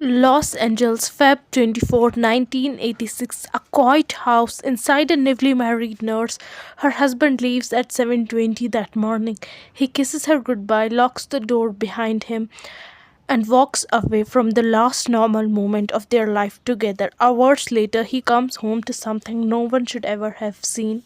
Los Angeles, Feb 24, 1986. A quiet house inside a newly married nurse. Her husband leaves at 7:20 that morning. He kisses her goodbye, locks the door behind him, and walks away from the last normal moment of their life together. Hours later, he comes home to something no one should ever have seen.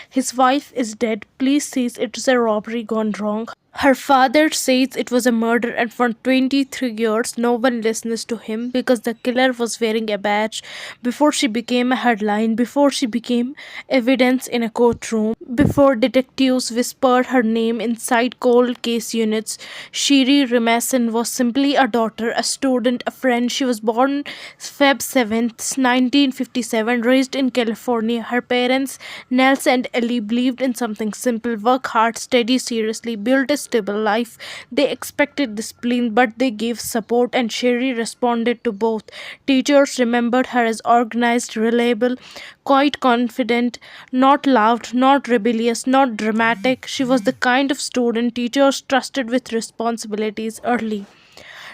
His wife is dead. Police says it was a robbery gone wrong. Her father says it was a murder, and for 23 years, no one listens to him because the killer was wearing a badge before she became a headline, before she became evidence in a courtroom, before detectives whispered her name inside cold case units. Sherri Rasmussen was simply a daughter, a student, a friend. She was born Feb 7th, 1957, raised in California. Her parents, Nels and Ellie, believed in something simple: work hard, study seriously, build a stable life. They expected discipline, but they gave support, and Sherri responded to both. Teachers remembered her as organized, reliable, quite confident, not loud, not rebellious, not dramatic. She was the kind of student teachers trusted with responsibilities early.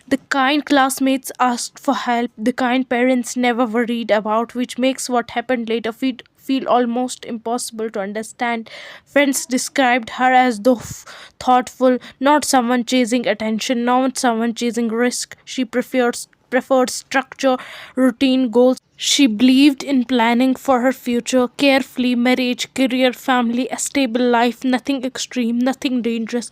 The kind classmates asked for help, the kind parents never worried about, which makes what happened later feel almost impossible to understand. Friends described her as though thoughtful, not someone chasing attention, not someone chasing risk. She preferred structure, routine, goals. She believed in planning for her future carefully: marriage, career, family, a stable life, nothing extreme, nothing dangerous,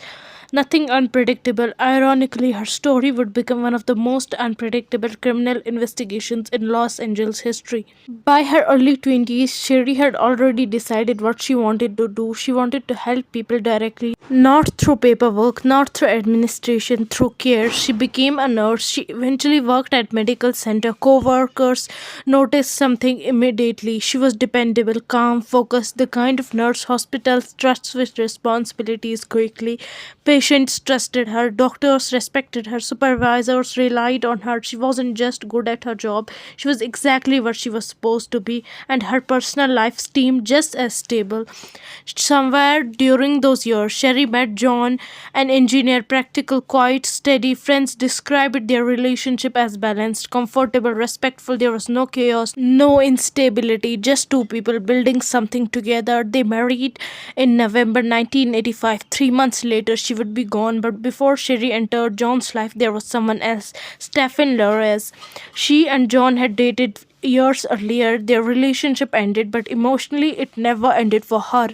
nothing unpredictable. Ironically, her story would become one of the most unpredictable criminal investigations in Los Angeles history. By her early 20s, Sherri had already decided what she wanted to do. She wanted to help people directly, not through paperwork, not through administration, through care. She became a nurse. She eventually worked at medical center. Co-workers noticed something immediately. She was dependable, calm, focused, the kind of nurse hospitals trust with responsibilities quickly. Patients trusted her, doctors respected her, supervisors relied on her. She wasn't just good at her job, she was exactly what she was supposed to be, and her personal life seemed just as stable. Somewhere during those years, Sherri met John, an engineer, practical, quiet, steady. Friends described their relationship as balanced, comfortable, respectful. There was no chaos, no instability, just two people building something together. They married in November 1985. 3 months later, she would be gone, but before Sherri entered John's life, there was someone else, Stephen Lores. She and John had dated years earlier. Their relationship ended, but emotionally, it never ended for her.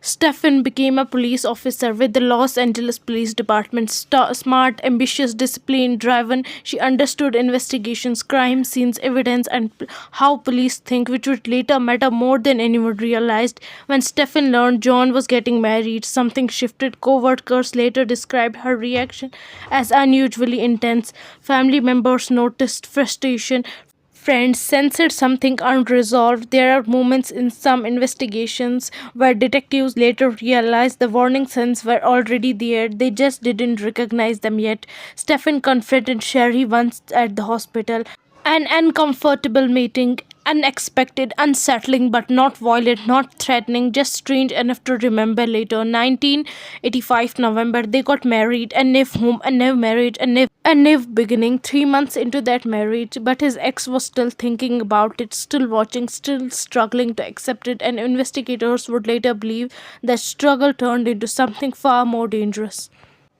Stephen became a police officer with the Los Angeles Police Department. Smart, ambitious, disciplined, driven, she understood investigations, crime scenes, evidence, and how police think, which would later matter more than anyone realized. When Stephen learned John was getting married, something shifted. Co-workers later described her reaction as unusually intense. Family members noticed frustration. Friends censored something unresolved. There are moments in some investigations where detectives later realized the warning signs were already there. They just didn't recognize them yet. Stephen confronted Sherri once at the hospital. An uncomfortable meeting, unexpected, unsettling, but not violent, not threatening, just strange enough to remember later. 1985 November, they got married. A new home, a new marriage, a new beginning. 3 months into that marriage, but his ex was still thinking about it, still watching, still struggling to accept it, and investigators would later believe that struggle turned into something far more dangerous.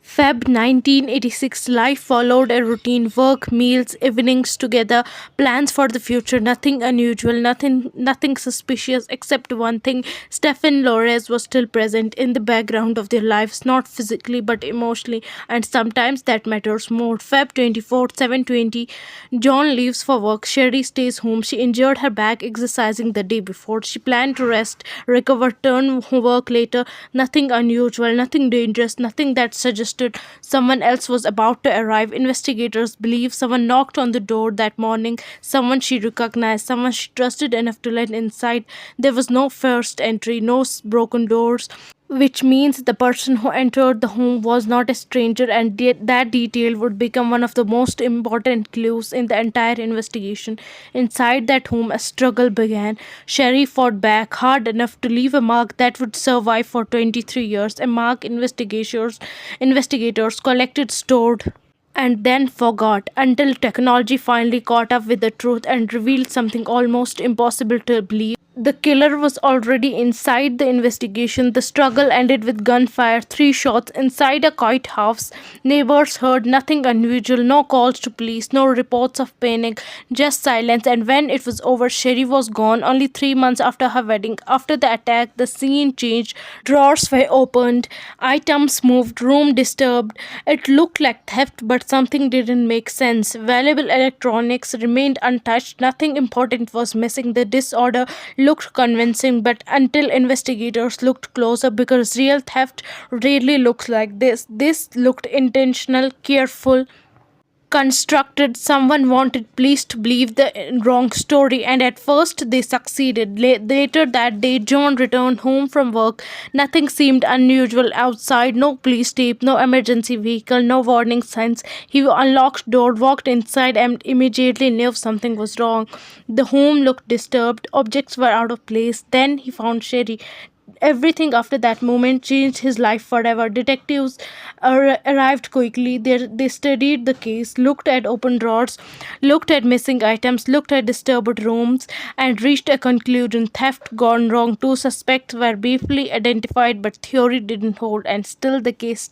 Feb 1986. Life followed a routine: work, meals, evenings together, plans for the future. Nothing unusual, nothing suspicious, except one thing: Stephen Lores was still present in the background of their lives, not physically but emotionally, and sometimes that matters more. Feb 24, 7:20. John leaves for work. Sherri stays home. She injured her back exercising the day before. She planned to rest, recover, turn work later. Nothing unusual, nothing dangerous, nothing that suggested someone else was about to arrive. Investigators believe someone knocked on the door that morning, someone she recognized, someone she trusted enough to let inside. There was no first entry, no broken doors, which means the person who entered the home was not a stranger, and that detail would become one of the most important clues in the entire investigation. Inside that home, a struggle began. Sherri fought back hard enough to leave a mark that would survive for 23 years, a mark investigators collected, stored, and then forgot until technology finally caught up with the truth and revealed something almost impossible to believe. The killer was already inside the investigation. The struggle ended with gunfire, three shots inside a quiet house. Neighbors heard nothing unusual, no calls to police, no reports of panic, just silence. And when it was over, Sherry was gone only 3 months after her wedding. After the attack, the scene changed. Drawers were opened, items moved, room disturbed. It looked like theft, but something didn't make sense. Valuable electronics remained untouched, nothing important was missing. The disorder looked convincing, but until investigators looked closer, because real theft rarely looks like this. This looked intentional, careful, constructed. Someone wanted police to believe the wrong story, and at first they succeeded. Later that day, John returned home from work. Nothing seemed unusual outside. No police tape, no emergency vehicle, no warning signs. He unlocked door, walked inside, and immediately knew something was wrong. The home looked disturbed. Objects were out of place. Then he found Sherry. Everything after that moment changed his life forever. Detectives arrived quickly. They studied the case, looked at open drawers, looked at missing items, looked at disturbed rooms, and reached a conclusion: theft gone wrong. Two suspects were briefly identified, but theory didn't hold, and still the case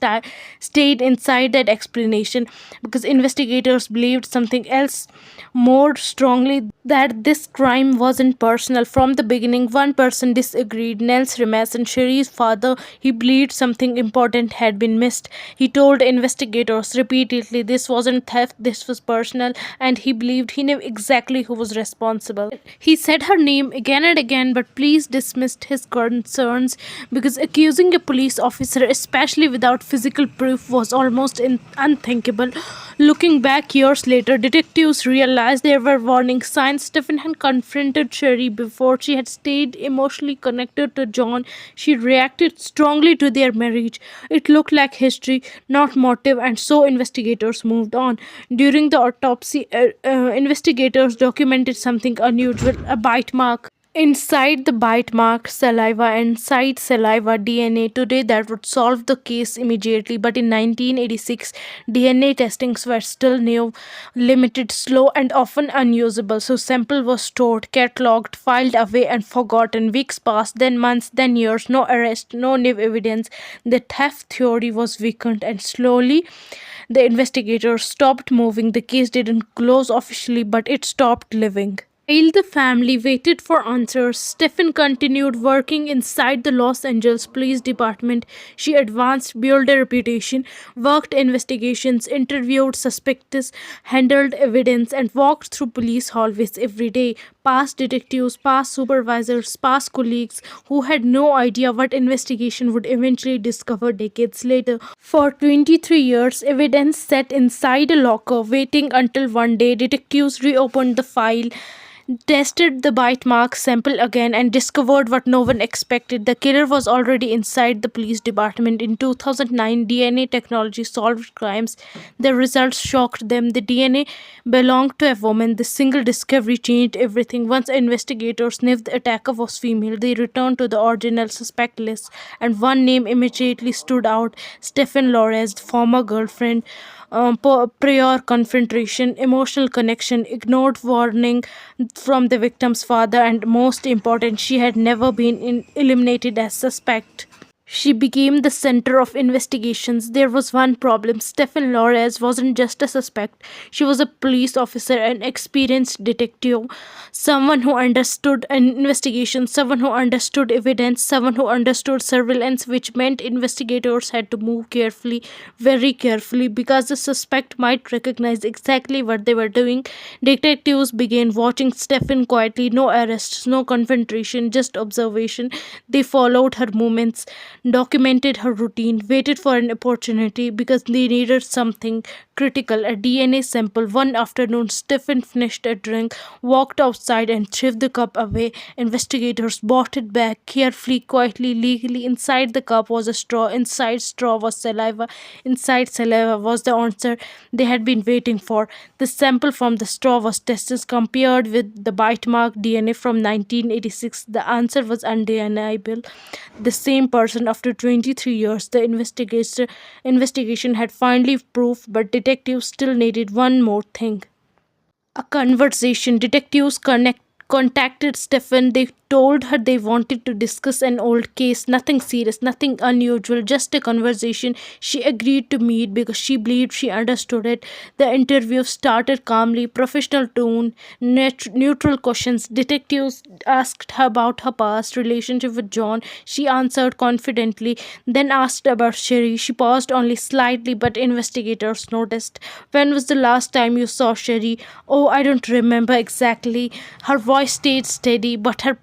stayed inside that explanation because investigators believed something else more strongly, that this crime wasn't personal. From the beginning, one person disagreed: Nels Remes and Sherry's father. He believed something important had been missed. He told investigators repeatedly this wasn't theft, this was personal, and he believed he knew exactly who was responsible. He said her name again and again, but police dismissed his concerns because accusing a police officer, especially without physical proof, was almost unthinkable. Looking back years later, detectives realized there were warning signs. Stephen had confronted Sherry before. She had stayed emotionally connected to John. She reacted strongly to their marriage. It looked like history, not motive, and so investigators moved on. During the autopsy, investigators documented something unusual: a bite mark. Inside the bite mark, saliva, inside saliva, DNA. Today, that would solve the case immediately. But in 1986, DNA testings were still new, limited, slow, and often unusable. So, sample was stored, catalogued, filed away, and forgotten. Weeks passed, then months, then years. No arrest, no new evidence. The theft theory was weakened, and slowly the investigators stopped moving. The case didn't close officially, but it stopped living. While the family waited for answers, Stephen continued working inside the Los Angeles Police Department. She advanced, built a reputation, worked investigations, interviewed suspects, handled evidence, and walked through police hallways every day. Past detectives, past supervisors, past colleagues who had no idea what investigation would eventually discover decades later. For 23 years, evidence sat inside a locker, waiting until one day detectives reopened the file, tested the bite mark sample again, and discovered what no one expected. The killer was already inside the police department. In 2009, DNA technology solved crimes. The results shocked them. The DNA belonged to a woman. The single discovery changed everything. Once investigators knew the attacker was female, they returned to the original suspect list, and one name immediately stood out: Stephen Lores, former girlfriend. Prior confrontation, emotional connection, ignored warning from the victim's father, and most important, she had never been eliminated as suspect. She became the center of investigations. There was one problem: Stephen Lores wasn't just a suspect. She was a police officer, an experienced detective, someone who understood an investigation, someone who understood evidence, someone who understood surveillance, which meant investigators had to move carefully, very carefully, because the suspect might recognize exactly what they were doing. Detectives began watching Stephen quietly. No arrests, no confrontation, just observation. They followed her movements, documented her routine, waited for an opportunity because they needed something critical: a DNA sample. One afternoon, Stephen finished a drink, walked outside, and threw the cup away. Investigators brought it back carefully, quietly, legally. Inside the cup was a straw. Inside straw was saliva. Inside saliva was the answer they had been waiting for. The sample from the straw was tested, compared with the bite mark DNA from 1986. The answer was undeniable: the same person, a after 23 years. The investigation had finally proof, but detectives still needed one more thing. A conversation. Detectives contacted Stefan. They told her they wanted to discuss an old case, nothing serious, nothing unusual, just a conversation. She agreed to meet because she believed she understood it. The interview started calmly, professional tone, neutral questions. Detectives asked her about her past relationship with John. She answered confidently, then asked about Sherry. She paused only slightly, but investigators noticed. When was the last time you saw Sherry? Oh, I don't remember exactly. Her voice stayed steady, but her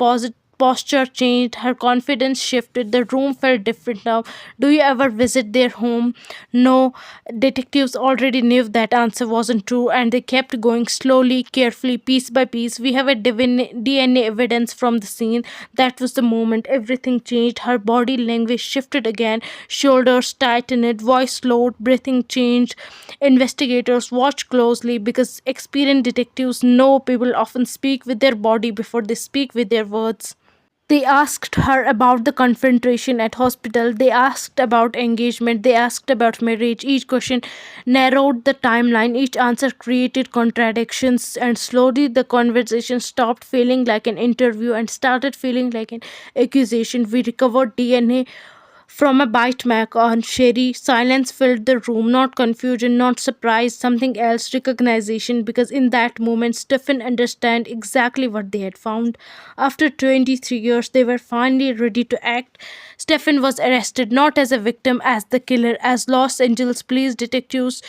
posture changed. Her confidence shifted. The room felt different now. Do you ever visit their home? No. Detectives already knew that answer wasn't true, and they kept going slowly, carefully, piece by piece. We have a DNA evidence from the scene. That was the moment everything changed. Her body language shifted again. Shoulders tightened, voice slowed, breathing changed. Investigators watched closely because experienced detectives know people often speak with their body before they speak with their words. They asked her about the confrontation at hospital. They asked about engagement. They asked about marriage. Each question narrowed the timeline. Each answer created contradictions. And slowly the conversation stopped feeling like an interview and started feeling like an accusation. We recovered DNA from a bite mark on Sherry. Silence filled the room, not confusion, not surprise, something else, recognition, because in that moment Stephen understood exactly what they had found. After 23 years, they were finally ready to act. Stephen was arrested not as a victim, as the killer, as Los Angeles police detectives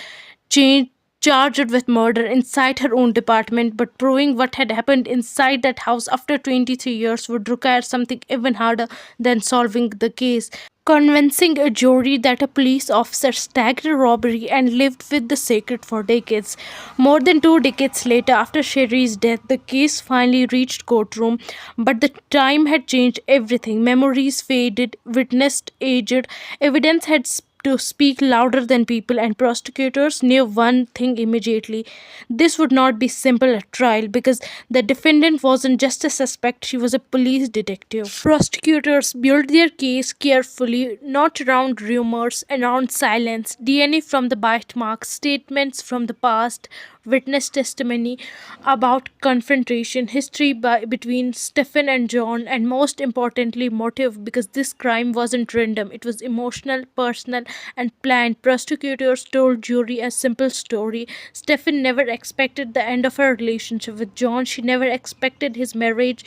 changed charged with murder inside her own department, but proving what had happened inside that house after 23 years would require something even harder than solving the case. Convincing a jury that a police officer staged a robbery and lived with the secret for decades. More than 2 decades later, after Sherry's death, the case finally reached courtroom, but the time had changed everything. Memories faded, witnessed aged, evidence had to speak louder than people, and prosecutors knew one thing immediately. This would not be simple at trial because the defendant wasn't just a suspect, she was a police detective. Prosecutors built their case carefully, not around rumors, around silence, DNA from the bite marks, statements from the past, witness testimony about confrontation, history between Stephen and John, and most importantly, motive, because this crime wasn't random, it was emotional, personal, and planned. Prosecutors told jury a simple story. Stephen never expected the end of her relationship with John. She never expected his marriage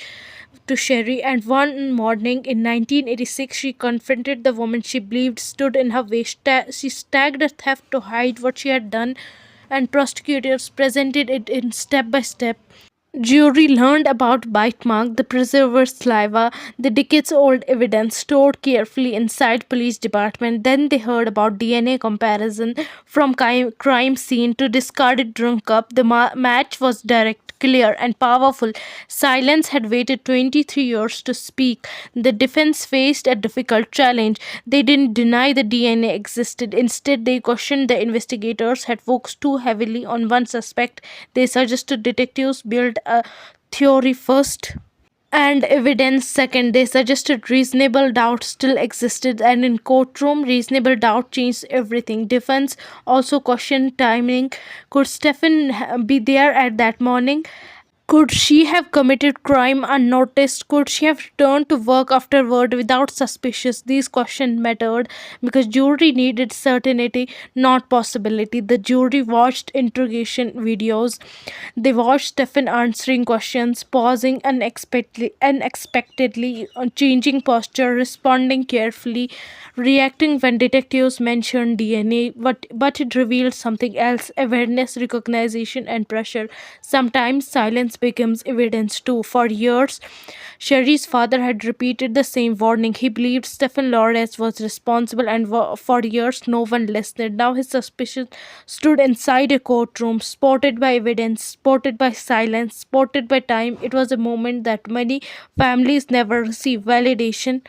to Sherry, and one morning in 1986, she confronted the woman she believed stood in her way. She staged a theft to hide what she had done, and prosecutors presented it in step by step. Jury learned about bite mark, the preserver's saliva, the decades-old evidence stored carefully inside police department. Then they heard about DNA comparison from crime scene to discarded drunk cup. The match was direct, clear, and powerful. Silence had waited 23 years to speak. The defense faced a difficult challenge. They didn't deny the DNA existed. Instead, they questioned the investigators had focused too heavily on one suspect. They suggested detectives build a theory first and evidence second. They suggested reasonable doubt still existed, and in courtroom, reasonable doubt changed everything. Defense also questioned timing. Could Stephen be there at that morning? Could she have committed crime unnoticed? Could she have returned to work afterward without suspicion? These questions mattered because jury needed certainty, not possibility. The jury watched interrogation videos. They watched Stephen answering questions, pausing unexpectedly, changing posture, responding carefully, reacting when detectives mentioned DNA. But it revealed something else: awareness, recognition, and pressure. Sometimes silence becomes evidence too. For years, Sherry's father had repeated the same warning. He believed Stephen Lawrence was responsible, and for years no one listened. Now his suspicion stood inside a courtroom, spotted by evidence, spotted by silence, spotted by time. It was a moment that many families never receive validation.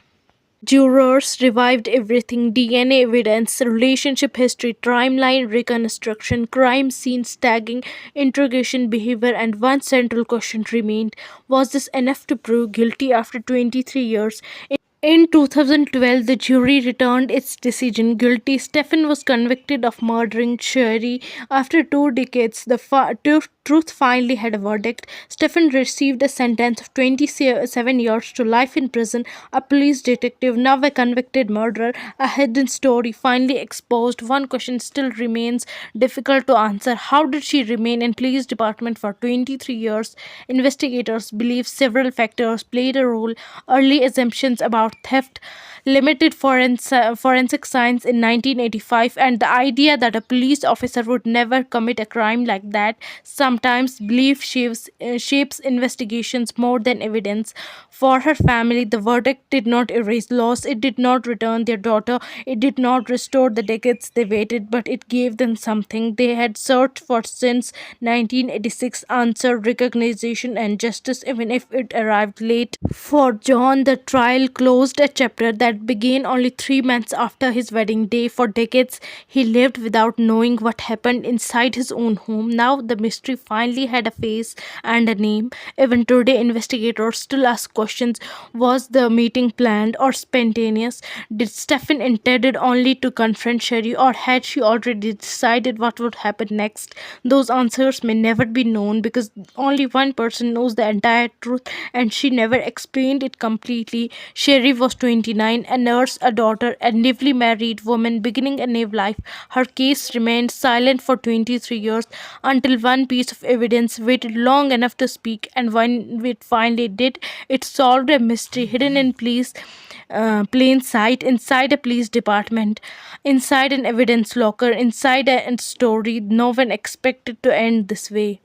Jurors revived everything: DNA evidence, relationship history, timeline reconstruction, crime scene tagging, interrogation behavior, and one central question remained: was this enough to prove guilty after 23 years? In 2012, the jury returned its decision guilty. Stephen was convicted of murdering Sherri. After 2 decades, the truth finally had a verdict. Stephen received a sentence of 27 years to life in prison. A police detective, now a convicted murderer, a hidden story finally exposed. One question still remains difficult to answer. How did she remain in police department for 23 years? Investigators believe several factors played a role. Early assumptions about theft, limited forensic science in 1985, and the idea that a police officer would never commit a crime like that. Sometimes belief shapes investigations more than evidence. For her family, the verdict did not erase loss, it did not return their daughter, it did not restore the decades they waited, but it gave them something they had searched for since 1986: answer, recognition, and justice, even if it arrived late. For John, the trial closed a chapter that began only 3 months after his wedding day. For decades, he lived without knowing what happened inside his own home. Now, the mystery finally had a face and a name. Even today, investigators still ask questions. Was the meeting planned or spontaneous? Did Stephen intended only to confront Sherry, or had she already decided what would happen next? Those answers may never be known because only one person knows the entire truth, and she never explained it completely. Sherry was 29, a nurse, a daughter, a newly married woman beginning a new life. Her case remained silent for 23 years until one piece of evidence waited long enough to speak, and when it finally did, it solved a mystery hidden in plain sight, inside a police department, inside an evidence locker, inside a story no one expected to end this way.